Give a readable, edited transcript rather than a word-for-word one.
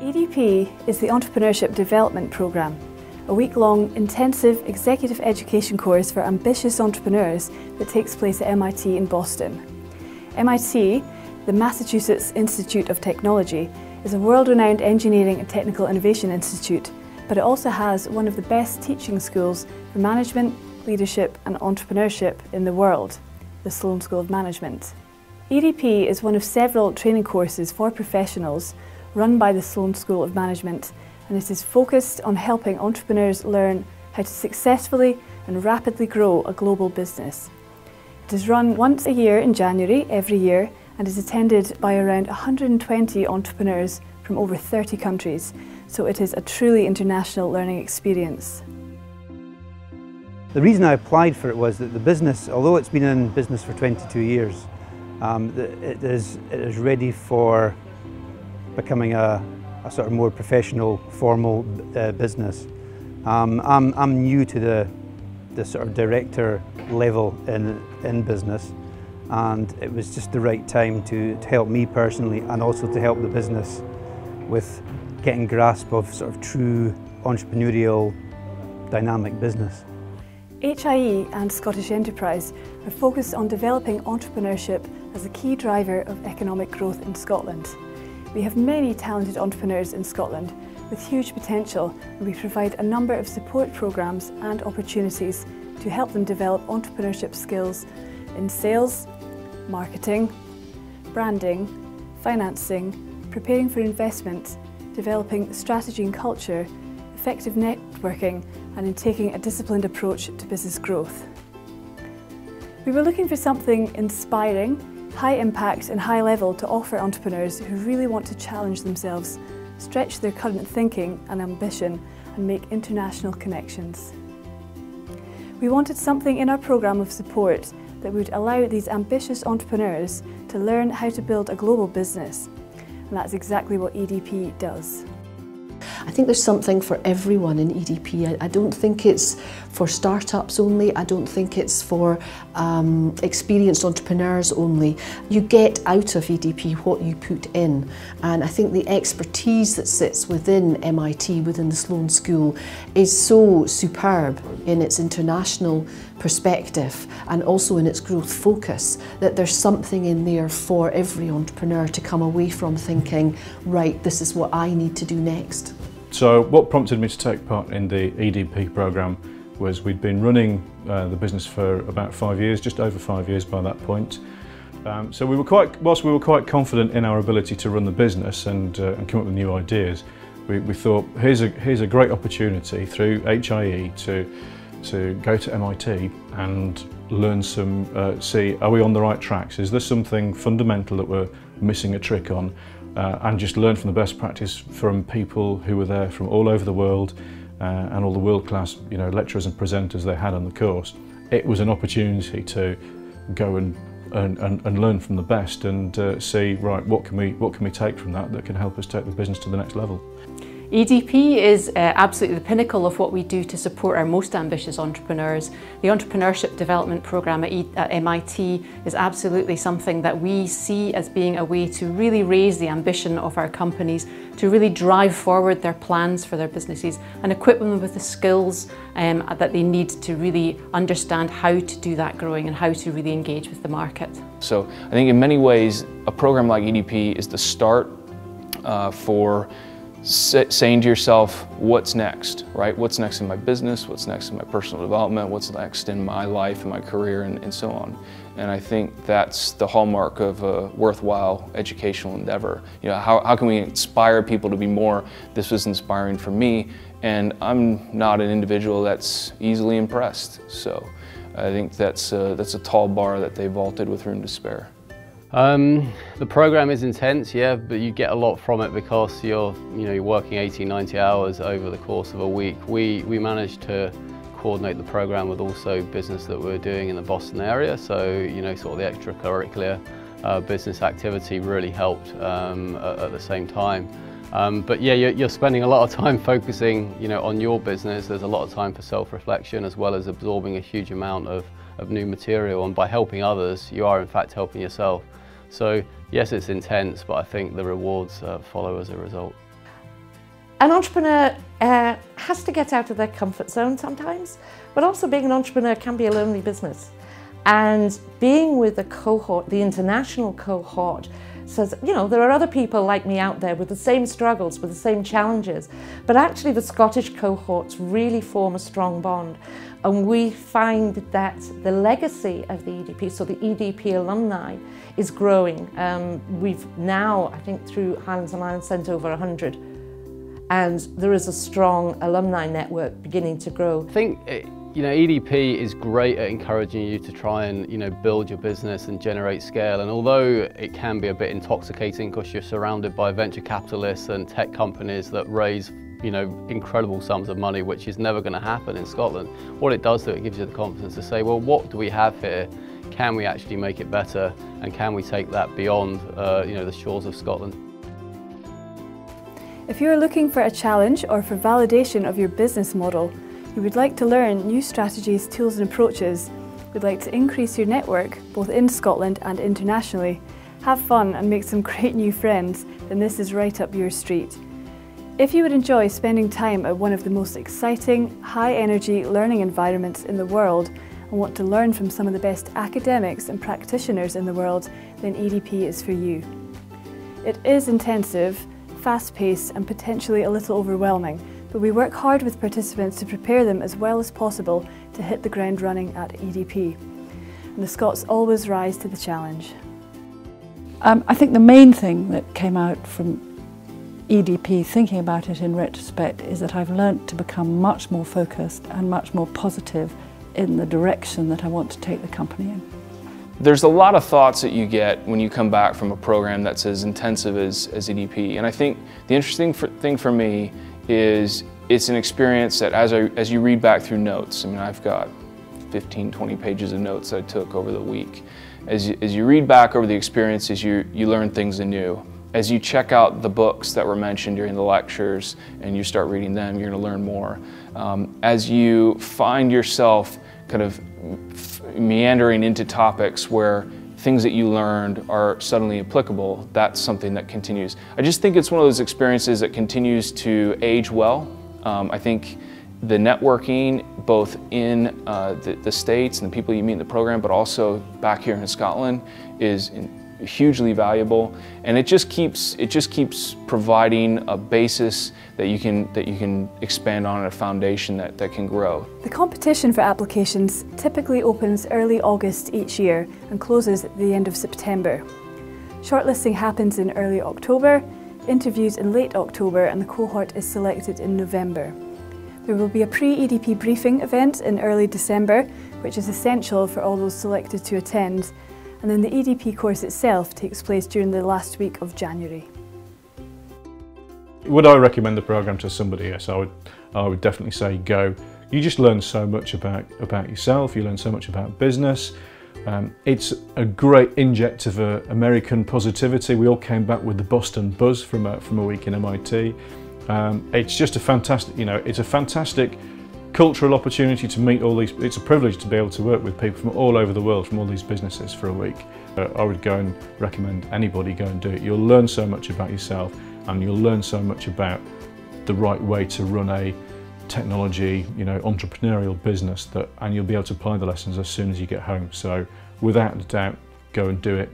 EDP is the Entrepreneurship Development Programme, a week-long intensive executive education course for ambitious entrepreneurs that takes place at MIT in Boston. MIT, the Massachusetts Institute of Technology, is a world-renowned engineering and technical innovation institute, but it also has one of the best teaching schools for management, leadership and entrepreneurship in the world, the Sloan School of Management. EDP is one of several training courses for professionals run by the Sloan School of Management, and it is focused on helping entrepreneurs learn how to successfully and rapidly grow a global business. It is run once a year in January every year and is attended by around 120 entrepreneurs from over 30 countries, so it is a truly international learning experience. The reason I applied for it was that the business, although it's been in business for 22 years, it is ready for becoming a sort of more professional, formal business. I'm new to the sort of director level in business, and it was just the right time to help me personally and also to help the business with getting grasp of sort of true entrepreneurial dynamic business. HIE and Scottish Enterprise are focused on developing entrepreneurship as a key driver of economic growth in Scotland. We have many talented entrepreneurs in Scotland with huge potential, and we provide a number of support programmes and opportunities to help them develop entrepreneurship skills in sales, marketing, branding, financing, preparing for investment, developing strategy and culture, effective networking, and in taking a disciplined approach to business growth. We were looking for something inspiring, high impact and high level to offer entrepreneurs who really want to challenge themselves, stretch their current thinking and ambition, and make international connections. We wanted something in our programme of support that would allow these ambitious entrepreneurs to learn how to build a global business, and that's exactly what EDP does. I think there's something for everyone in EDP. I don't think it's for startups only. I don't think it's for experienced entrepreneurs only. You get out of EDP what you put in, and I think the expertise that sits within MIT, within the Sloan School, is so superb in its international perspective and also in its growth focus that there's something in there for every entrepreneur to come away from thinking, right, this is what I need to do next. So what prompted me to take part in the EDP programme was we'd been running the business for about 5 years, just over 5 years by that point. So whilst we were quite confident in our ability to run the business and come up with new ideas, we thought here's a great opportunity through HIE to go to MIT and learn see are we on the right tracks? Is there something fundamental that we're missing a trick on? And just learn from the best practice from people who were there from all over the world and all the world-class lecturers and presenters they had on the course. It was an opportunity to go and learn from the best and see, right, what can we take from that can help us take the business to the next level. EDP is absolutely the pinnacle of what we do to support our most ambitious entrepreneurs. The Entrepreneurship Development Programme at MIT is absolutely something that we see as being a way to really raise the ambition of our companies, to really drive forward their plans for their businesses and equip them with the skills that they need to really understand how to do that growing and how to really engage with the market. So I think in many ways a program like EDP is the start for saying to yourself, what's next, right? What's next in my business? What's next in my personal development? What's next in my life and my career and so on? And I think that's the hallmark of a worthwhile educational endeavor. How can we inspire people to be more? This was inspiring for me, and I'm not an individual that's easily impressed. So I think that's a tall bar that they vaulted with room to spare. The program is intense, yeah, but you get a lot from it because you're working 80-90 hours over the course of a week. We managed to coordinate the program with also business that we're doing in the Boston area, so sort of the extracurricular business activity really helped at the same time. But yeah, you're spending a lot of time focusing on your business. There's a lot of time for self-reflection as well as absorbing a huge amount of new material, and by helping others you are in fact helping yourself. So yes, it's intense, but I think the rewards follow as a result. An entrepreneur has to get out of their comfort zone sometimes, but also being an entrepreneur can be a lonely business. And being with a cohort, the international cohort, says, you know, there are other people like me out there with the same struggles, with the same challenges, but actually the Scottish cohorts really form a strong bond. And we find that the legacy of the EDP, so the EDP alumni, is growing. We've now, I think through Highlands and Islands, sent over 100. And there is a strong alumni network beginning to grow. I think, you know, EDP is great at encouraging you to try and, you know, build your business and generate scale. And although it can be a bit intoxicating because you're surrounded by venture capitalists and tech companies that raise, you know, incredible sums of money, which is never going to happen in Scotland, what it does, it gives you the confidence to say, well, what do we have here? Can we actually make it better? And can we take that beyond, you know, the shores of Scotland? If you're looking for a challenge or for validation of your business model, you would like to learn new strategies, tools and approaches, would like to increase your network both in Scotland and internationally, have fun and make some great new friends, then this is right up your street. If you would enjoy spending time at one of the most exciting, high-energy learning environments in the world and want to learn from some of the best academics and practitioners in the world, then EDP is for you. It is intensive, fast-paced and potentially a little overwhelming, but we work hard with participants to prepare them as well as possible to hit the ground running at EDP. And the Scots always rise to the challenge. I think the main thing that came out from EDP, thinking about it in retrospect, is that I've learnt to become much more focused and much more positive in the direction that I want to take the company in. There's a lot of thoughts that you get when you come back from a program that's as intensive as EDP, and I think the interesting thing for me is it's an experience that as you read back through notes, I mean, I've got 15, 20 pages of notes that I took over the week. As you read back over the experiences, you learn things anew. As you check out the books that were mentioned during the lectures and you start reading them, you're going to learn more. As you find yourself kind of meandering into topics where things that you learned are suddenly applicable, that's something that continues. I just think it's one of those experiences that continues to age well. I think the networking, both in the States and the people you meet in the program, but also back here in Scotland, is hugely valuable, and it just keeps providing a basis that you can expand on, a foundation that can grow. The competition for applications typically opens early August each year and closes at the end of September. Shortlisting happens in early October, interviews in late October, and the cohort is selected in November. There will be a pre-EDP briefing event in early December, which is essential for all those selected to attend. And then the EDP course itself takes place during the last week of January. Would I recommend the program to somebody? Yes, I would definitely say go. You just learn so much about yourself, you learn so much about business. It's a great inject of American positivity. We all came back with the Boston buzz from a week in MIT. It's just a fantastic, it's a fantastic cultural opportunity to meet all these. It's a privilege to be able to work with people from all over the world, from all these businesses for a week. I would go and recommend anybody go and do it. You'll learn so much about yourself, and you'll learn so much about the right way to run a technology, entrepreneurial business, and you'll be able to apply the lessons as soon as you get home. So without a doubt, go and do it.